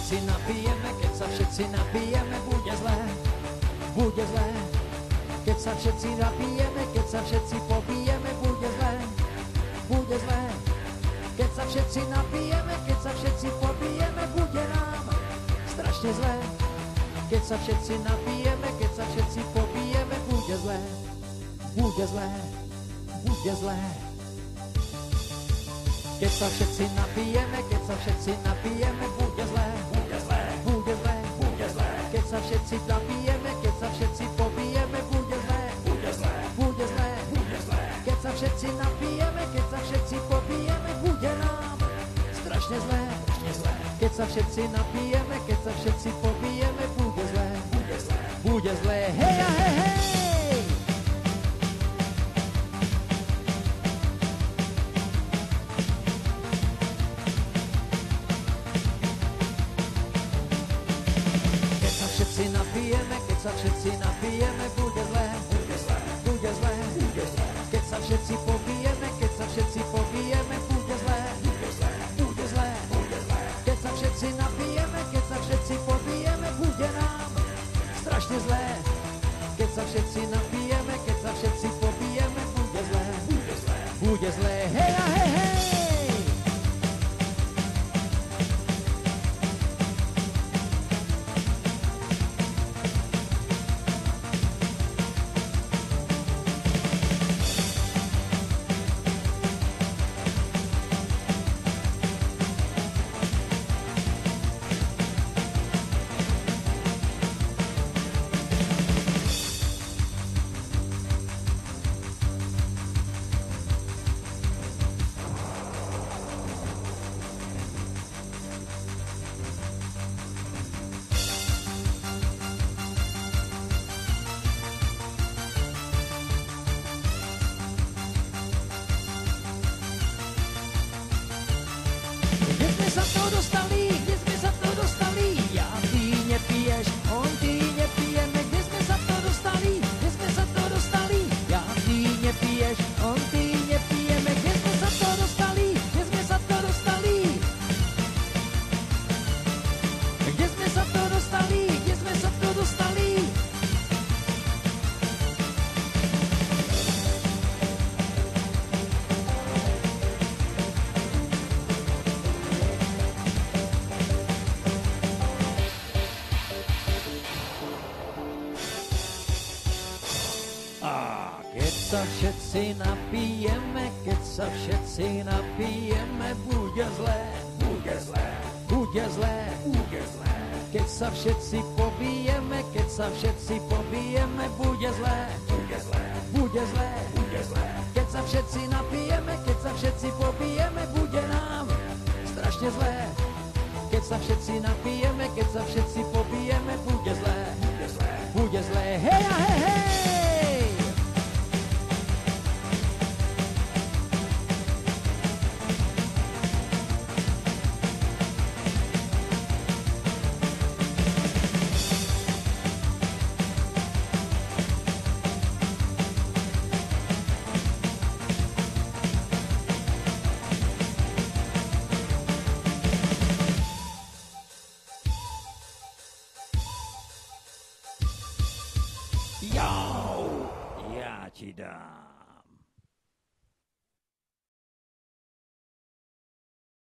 všetci napijeme, keď sa všetci napijeme, bude zlé, bude zlé. Keď sa všetci napijeme, keď sa všetci popijeme, bude zlé, bude zlé. Keď sa všetci napijeme, keď sa všetci popijeme, bude nám strašne zlé. Keď sa všetci napijeme, keď sa všetci popijeme, bude zlé, bude zlé, bude zlé. Keď sa všetci napijeme, keď sa všetci napijeme, bude zlé, bude zlé, bude zlé, bude zlé. Keď sa všetci napijeme, keď sa všetci popijeme, bude zlé, bude zlé, bude zlé, bude zlé. Keď sa všetci napijeme, keď sa všetci popijeme, bude nám strašne zlé, strašne zlé. Keď sa všetci napijeme, keď sa všetci popijeme, bude zlé, bude zlé, bude zlé. Hej a hej, hej! Všetci napijeme, keď sa všetci napijeme, bude zlé, bude zlé, bude zlé, bude zlé. Keď sa všetci popijeme, keď sa všetci popijeme, bude zlé, bude zlé, bude zlé, bude zlé. Keď sa všetci napijeme, keď sa všetci popijeme, bude nám strašne zlé. Keď sa všetci napijeme, keď sa všetci popijeme, bude zlé, bude zlé, bude zlé. Hej a hej, hej! Kde sme sa to dostali? Ja, ty nepiješ, on, ty nepijeme. Kde sme sa to dostali? Kde sme sa to dostali? Ja, ty nepiješ, on, ty nepijeme. Kde sme sa to dostali? Kde sme sa to dostali? Kde sme sa to dostali? Kde sme sa to dostali? Keď sa všetci napijeme, keď sa všetci napijeme, bude zlé, bude zlé, bude zlé, bude zlé. Keď sa všetci popijeme, keď sa všetci popijeme, bude zlé, bude zlé, bude zlé, bude zlé. Keď sa všetci napijeme, keď sa všetci popijeme, bude nám strašne zlé. Keď sa všetci napijeme, keď sa všetci popijeme, bude zlé, bude zlé, bude zlé. Hej a hej, hej! Ja ti dám.